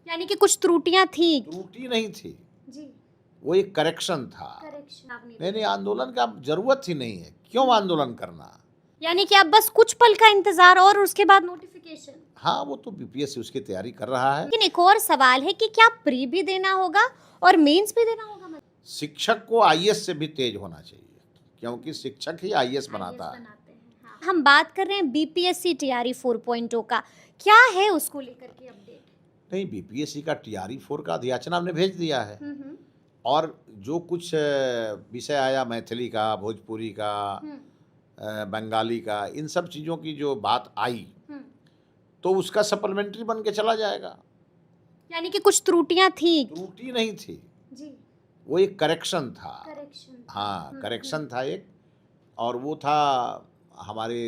यानी कि कुछ त्रुटियां थी। त्रुटि नहीं थी, जी, वो एक करेक्शन था। करेक्शन आपने नहीं, आंदोलन का जरूरत ही नहीं है, क्यों आंदोलन करना। यानी कि अब बस कुछ पल का इंतजार और उसके बाद नोटिफिकेशन। हाँ, वो तो बीपीएससी उसकी तैयारी कर रहा है। लेकिन एक और सवाल है कि क्या प्री भी देना होगा और मेंस भी देना होगा? शिक्षक को आईएएस से भी तेज होना चाहिए, क्योंकि शिक्षक ही आईएएस बनाता है। हाँ। हम बात कर रहे हैं बीपीएससी टीआरई 4.0 का, क्या है उसको लेकर के अपडेट? नहीं, बीपीएससी का टीआरई 4 का अधियाचना हमने भेज दिया है, और जो कुछ विषय आया, मैथिली का, भोजपुरी का, बंगाली का, इन सब चीज़ों की जो बात आई, तो उसका सप्लीमेंट्री बन के चला जाएगा। यानी कि कुछ त्रुटियां थी। त्रुटि नहीं थी, जी, वो एक करेक्शन था। करेक्शन। हाँ, करेक्शन था एक, और वो था हमारे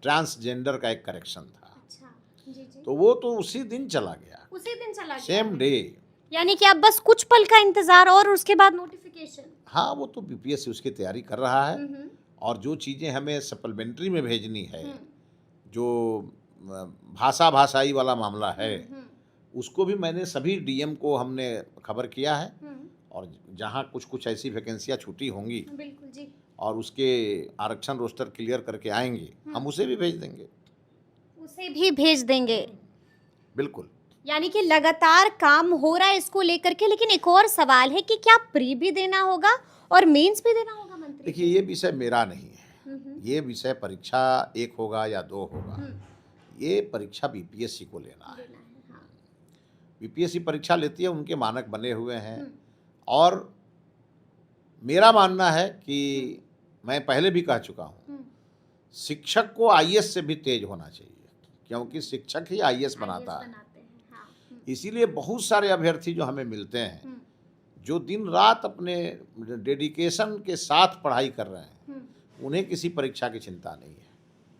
ट्रांसजेंडर का एक करेक्शन था। अच्छा, जी जी। तो वो तो उसी दिन चला गया, उसी दिन चला गया, सेम डे। यानी कि अब बस कुछ पल का इंतजार और उसके बाद नोटिफिकेशन। हाँ, वो तो बीपीएससी उसकी तैयारी कर रहा है, और जो चीज़ें हमें सप्लीमेंट्री में भेजनी है, जो भाषाई वाला मामला है, उसको भी मैंने सभी डीएम को हमने खबर किया है, और जहाँ कुछ कुछ ऐसी वैकेंसियाँ छूटी होंगी, बिल्कुल जी, और उसके आरक्षण रोस्टर क्लियर करके आएंगे, हम उसे भी भेज देंगे। उसे भी भेज देंगे। बिल्कुल। यानी कि लगातार काम हो रहा है इसको लेकर के। लेकिन एक और सवाल है कि क्या प्री भी देना होगा और मेंस भी देना होगा मंत्री? देखिए, ये विषय मेरा नहीं है, ये विषय परीक्षा 1 होगा या 2 होगा, ये परीक्षा बीपीएससी को लेना है। बीपीएससी परीक्षा लेती है, उनके मानक बने हुए हैं, और मेरा मानना है कि मैं पहले भी कह चुका हूँ, शिक्षक को आईएएस से भी तेज होना चाहिए, क्योंकि शिक्षक ही आईएएस बनाता है। इसीलिए बहुत सारे अभ्यर्थी जो हमें मिलते हैं, जो दिन रात अपने डेडिकेशन के साथ पढ़ाई कर रहे हैं, उन्हें किसी परीक्षा की चिंता नहीं है,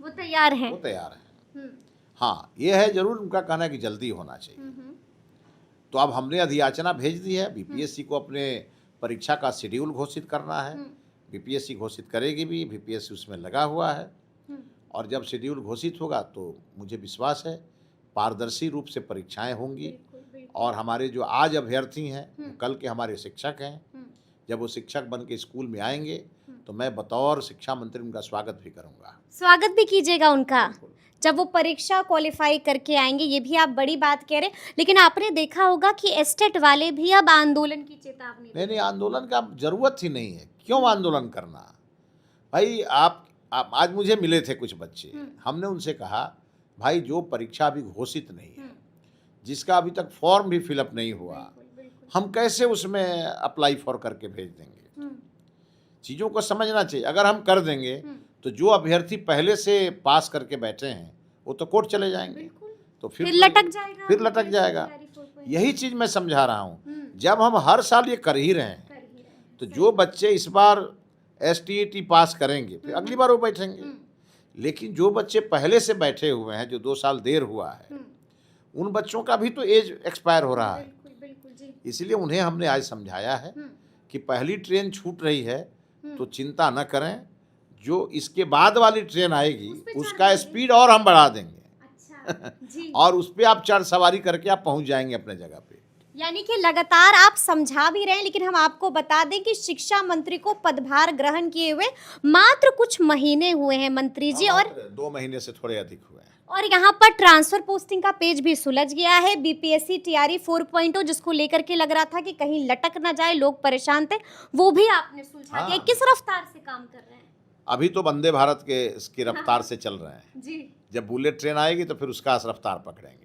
वो तैयार हैं। वो तैयार हैं। हाँ, ये है जरूर उनका कहना है कि जल्दी होना चाहिए। तो अब हमने अधियाचना भेज दी है, बीपीएससी को अपने परीक्षा का शेड्यूल घोषित करना है। बीपीएससी घोषित करेगी भी, बीपीएससी उसमें लगा हुआ है, और जब शेड्यूल घोषित होगा तो मुझे विश्वास है पारदर्शी रूप से परीक्षाएं होंगी, और हमारे जो आज अभ्यर्थी हैं, वो कल के हमारे शिक्षक हैं। जब वो शिक्षक बन के स्कूल में आएंगे, तो मैं बतौर शिक्षा मंत्री उनका स्वागत भी करूंगा। स्वागत भी कीजिएगा उनका जब वो परीक्षा क्वालिफाई करके आएंगे। ये भी आप बड़ी बात कह रहे हैं, लेकिन आपने देखा होगा कि एस्टेट वाले भी अब आंदोलन की चेतावनी। नहीं, आंदोलन का जरूरत ही नहीं है, क्यों आंदोलन करना। भाई, आप आज मुझे मिले थे कुछ बच्चे, हमने उनसे कहा, भाई जो परीक्षा अभी घोषित नहीं है, जिसका अभी तक फॉर्म भी फिलअप नहीं हुआ, हम कैसे उसमें अप्लाई फॉर करके भेज देंगे। चीज़ों को समझना चाहिए। अगर हम कर देंगे तो जो अभ्यर्थी पहले से पास करके बैठे हैं, वो तो कोर्ट चले जाएंगे, तो फिर लटक जाएगा। यही चीज़ मैं समझा रहा हूँ। जब हम हर साल ये कर ही रहे हैं, तो जो बच्चे इस बार एसटीईटी पास करेंगे, फिर अगली बार वो बैठेंगे। लेकिन जो बच्चे पहले से बैठे हुए हैं, जो 2 साल देर हुआ है, उन बच्चों का भी तो एज एक्सपायर हो रहा है। इसलिए उन्हें हमने आज समझाया है कि पहली ट्रेन छूट रही है तो चिंता न करें, जो इसके बाद वाली ट्रेन आएगी उसका स्पीड और हम बढ़ा देंगे। अच्छा, जी। और उस पर आप चढ़ सवारी करके आप पहुंच जाएंगे अपने जगह पे। यानी कि लगातार आप समझा भी रहे हैं, लेकिन हम आपको बता दें कि शिक्षा मंत्री को पदभार ग्रहण किए हुए मात्र कुछ महीने हुए हैं मंत्री जी, और 2 महीने से थोड़े अधिक हुए हैं। और यहाँ पर ट्रांसफर पोस्टिंग का पेज भी सुलझ गया है। बीपीएससी टीआरई 4.0 जिसको लेकर के लग रहा था कि कहीं लटक ना जाए, लोग परेशान थे, वो भी आपने सुलझा दिया। किस रफ्तार से काम कर रहे हैं? अभी तो वंदे भारत के इसकी रफ्तार से चल रहे हैं जी। जब बुलेट ट्रेन आएगी तो फिर उसका रफ्तार पकड़ेंगे।